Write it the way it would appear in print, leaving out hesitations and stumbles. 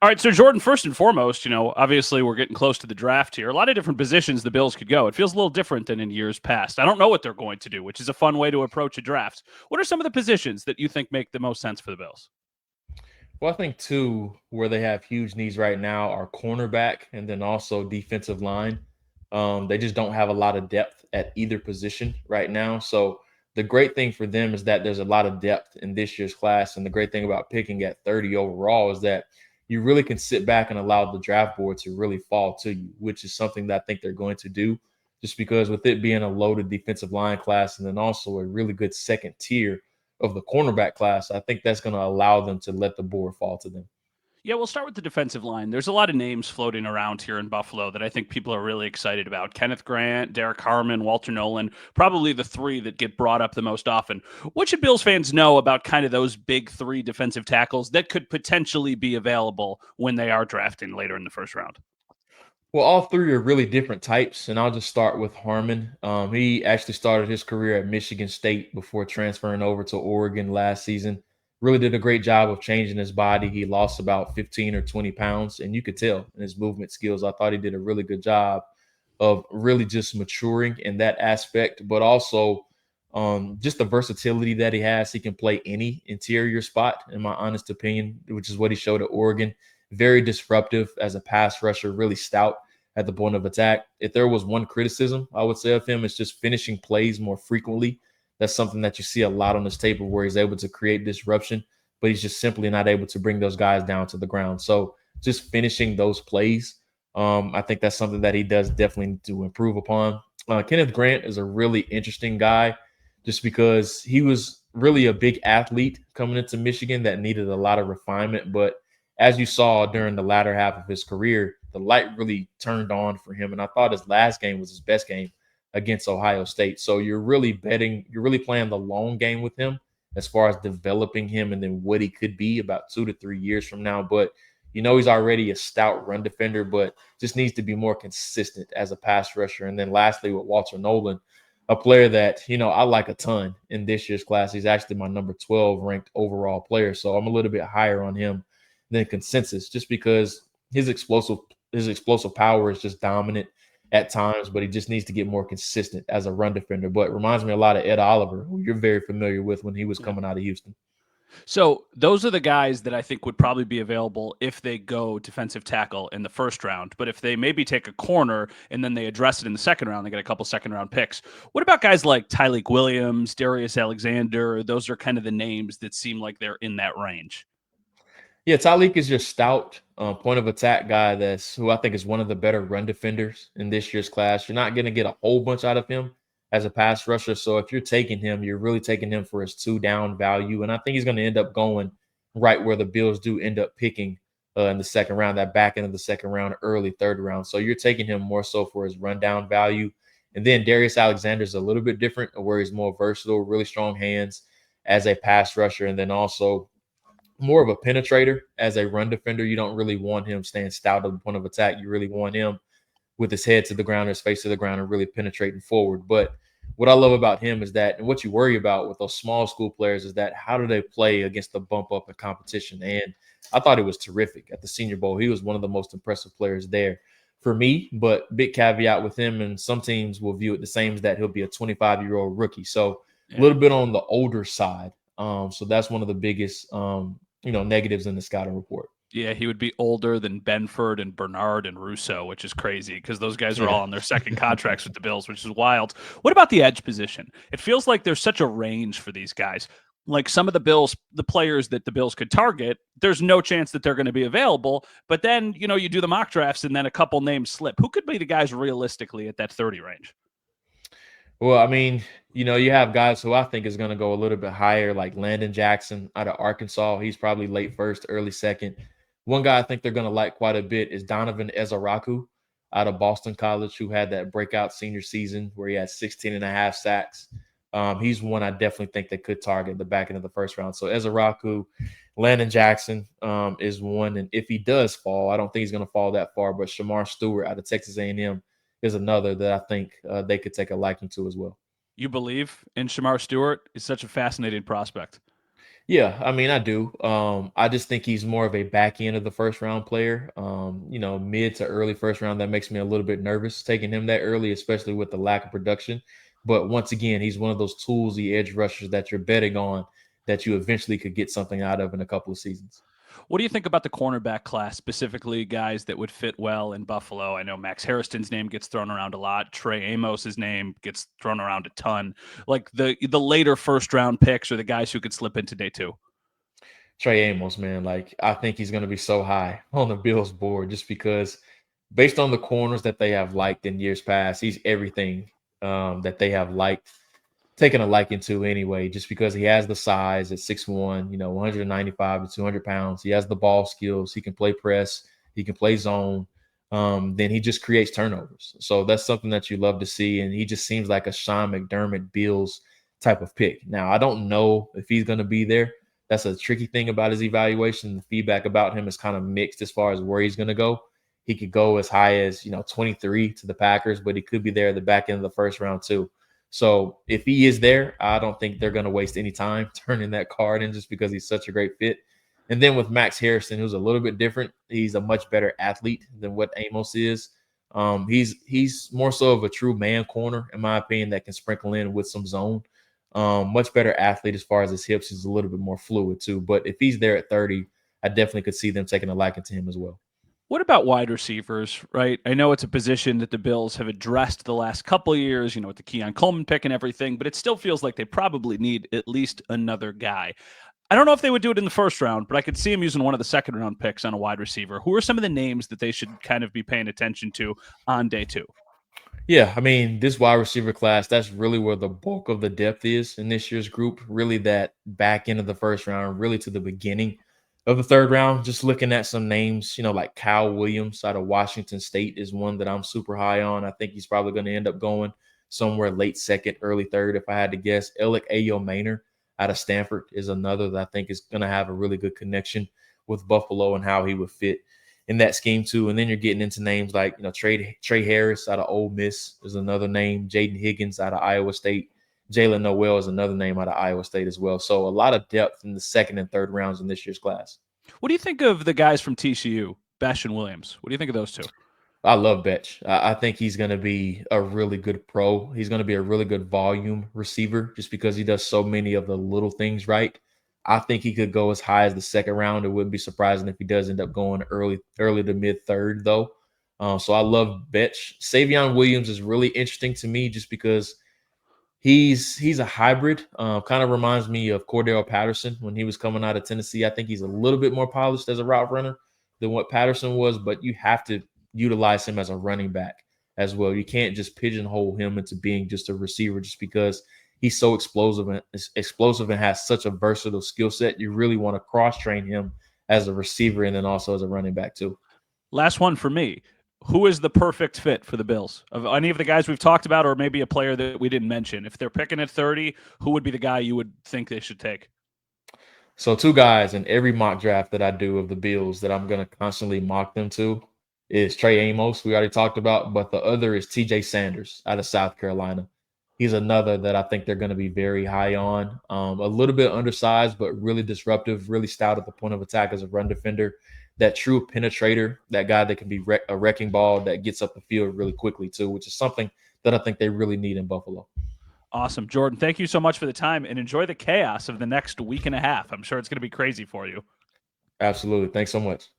All right, so Jordan, first and foremost, obviously we're getting close to the draft here. A lot of different positions the Bills could go. It feels a little different than in years past. I don't know what they're going to do, which is a fun way to approach a draft. What are some of the positions that you think make the most sense for the Bills? Well, I think two where they have huge needs right now are cornerback and then also defensive line. They just don't have a lot of depth at either position right now. So the great thing for them is that there's a lot of depth in this year's class. And the great thing about picking at 30 overall is that you really can sit back and allow the draft board to really fall to you, which is something that I think they're going to do just because with it being a loaded defensive line class and then also a really good second tier of the cornerback class, I think that's going to allow them to let the board fall to them. Yeah, we'll start with the defensive line. There's a lot of names floating around here in Buffalo that I think people are really excited about. Kenneth Grant, Derek Harmon, Walter Nolan, probably the three that get brought up the most often. What should Bills fans know about kind of those big three defensive tackles that could potentially be available when they are drafting later in the first round? Well, all three are really different types, and I'll just start with Harmon. He actually started his career at Michigan State before transferring over to Oregon last season. Really did a great job of changing his body. He lost about 15 or 20 pounds, and you could tell in his movement skills. I thought he did a really good job of really just maturing in that aspect, but also just the versatility that he has. He can play any interior spot, in my honest opinion, which is what he showed at Oregon. Very disruptive as a pass rusher, really stout at the point of attack. If there was one criticism I would say of him, it's just finishing plays more frequently. That's something that you see a lot on this table where he's able to create disruption, but he's just simply not able to bring those guys down to the ground. So just finishing those plays, I think that's something that he does definitely need to improve upon. Kenneth Grant is a really interesting guy just because he was really a big athlete coming into Michigan that needed a lot of refinement, but as you saw during the latter half of his career, the light really turned on for him. And I thought his last game was his best game against Ohio State. So you're really betting, you're really playing the long game with him as far as developing him and then what he could be about 2 to 3 years from now. But he's already a stout run defender, but just needs to be more consistent as a pass rusher. And then lastly, with Walter Nolan, a player that, I like a ton in this year's class. He's actually my number 12 ranked overall player. So I'm a little bit higher on him than consensus just because his explosive power is just dominant at times, but he just needs to get more consistent as a run defender. But it reminds me a lot of Ed Oliver, who you're very familiar with when he was Yeah. coming out of Houston. So those are the guys that I think would probably be available if they go defensive tackle in the first round. But if they maybe take a corner and then they address it in the second round, they get a couple second round picks. What about guys like Tyleek Williams, Darius Alexander? Those are kind of the names that seem like they're in that range. Yeah, Tyleek is your stout point of attack guy that's who I think is one of the better run defenders in this year's class. You're not going to get a whole bunch out of him as a pass rusher. So if you're taking him, you're really taking him for his two down value. And I think he's going to end up going right where the Bills do end up picking in the second round, that back end of the second round, early third round. So you're taking him more so for his rundown value. And then Darius Alexander is a little bit different where he's more versatile, really strong hands as a pass rusher. And then also more of a penetrator as a run defender. You don't really want him staying stout at the point of attack. You really want him with his head to the ground, his face to the ground, and really penetrating forward. But what I love about him is that, and what you worry about with those small school players is that how do they play against the bump up in competition? And I thought it was terrific at the Senior Bowl. He was one of the most impressive players there for me. But big caveat with him, and some teams will view it the same as that he'll be a 25-year-old rookie. So a Yeah. little bit on the older side. So that's one of the biggest negatives in the scouting report. Yeah, he would be older than Benford and Bernard and Russo, which is crazy because those guys are Yeah. all on their second contracts with the Bills, which is wild. What about the edge position? It feels like there's such a range for these guys. Like some of the players that the Bills could target, there's no chance that they're going to be available. But then, you do the mock drafts and then a couple names slip. Who could be the guys realistically at that 30 range? Well, I mean, you have guys who I think is going to go a little bit higher, like Landon Jackson out of Arkansas. He's probably late first, early second. One guy I think they're going to like quite a bit is Donovan Ezaraku out of Boston College, who had that breakout senior season where he had 16 and a half sacks. He's one I definitely think they could target the back end of the first round. So Ezaraku, Landon Jackson is one. And if he does fall, I don't think he's going to fall that far, but Shamar Stewart out of Texas A&M is another that I think they could take a liking to as well. You believe in Shamar Stewart? Is such a fascinating prospect. Yeah, I mean, I do. I just think he's more of a back end of the first round player. Mid to early first round, that makes me a little bit nervous taking him that early, especially with the lack of production. But once again, he's one of those toolsy edge rushers that you're betting on that you eventually could get something out of in a couple of seasons. What do you think about the cornerback class, specifically guys that would fit well in Buffalo? I know Max Harrison's name gets thrown around a lot. Trey Amos's name gets thrown around a ton. Like the later first round picks or the guys who could slip into day two. Trey Amos, man, like I think he's going to be so high on the Bills board just because, based on the corners that they have liked in years past, he's everything that they have liked taken a liking to anyway, just because he has the size at 6'1, 195 to 200 pounds. He has the ball skills. He can play press. He can play zone. Then he just creates turnovers. So that's something that you love to see. And he just seems like a Sean McDermott Bills type of pick. Now, I don't know if he's going to be there. That's a tricky thing about his evaluation. The feedback about him is kind of mixed as far as where he's going to go. He could go as high as 23 to the Packers, but he could be there at the back end of the first round too. So if he is there, I don't think they're going to waste any time turning that card in just because he's such a great fit. And then with Max Harrison, who's a little bit different, he's a much better athlete than what Amos is. He's more so of a true man corner, in my opinion, that can sprinkle in with some zone. Much better athlete as far as his hips. He's a little bit more fluid too. But if he's there at 30, I definitely could see them taking a liking to him as well. What about wide receivers, right? I know it's a position that the Bills have addressed the last couple of years, with the Keon Coleman pick and everything, but it still feels like they probably need at least another guy. I don't know if they would do it in the first round, but I could see him using one of the second round picks on a wide receiver. Who are some of the names that they should kind of be paying attention to on day two? Yeah, I mean, this wide receiver class, that's really where the bulk of the depth is in this year's group. Really, that back end of the first round, really to the beginning of the third round. Just looking at some names, like Kyle Williams out of Washington State is one that I'm super high on. I think he's probably going to end up going somewhere late second, early third, if I had to guess. Alec Ayo Maynor out of Stanford is another that I think is going to have a really good connection with Buffalo and how he would fit in that scheme too. And then you're getting into names like Trey Harris out of Ole Miss is another name. Jaden Higgins out of Iowa State. Jalen Noel is another name out of Iowa State as well. So a lot of depth in the second and third rounds in this year's class. What do you think of the guys from TCU, Besh and Williams? What do you think of those two? I love Betch. I think he's going to be a really good pro. He's going to be a really good volume receiver just because he does so many of the little things right. I think he could go as high as the second round. It wouldn't be surprising if he does end up going early to mid third, though. So I love Betch. Savion Williams is really interesting to me just because he's a hybrid. Kind of reminds me of Cordell Patterson when he was coming out of Tennessee. I think he's a little bit more polished as a route runner than what Patterson was, but you have to utilize him as a running back as well. You can't just pigeonhole him into being just a receiver just because he's so explosive and has such a versatile skill set. You really want to cross train him as a receiver and then also as a running back too. Last one for me. Who is the perfect fit for the Bills? Of any of the guys we've talked about, or maybe a player that we didn't mention? If they're picking at 30, who would be the guy you would think they should take? So two guys in every mock draft that I do of the Bills that I'm going to constantly mock them to is Trey Amos, we already talked about, but the other is TJ Sanders out of South Carolina. He's another that I think they're going to be very high on. A little bit undersized, but really disruptive, really stout at the point of attack as a run defender. That true penetrator, that guy that can be a wrecking ball that gets up the field really quickly too, which is something that I think they really need in Buffalo. Awesome. Jordan, thank you so much for the time and enjoy the chaos of the next week and a half. I'm sure it's going to be crazy for you. Absolutely. Thanks so much.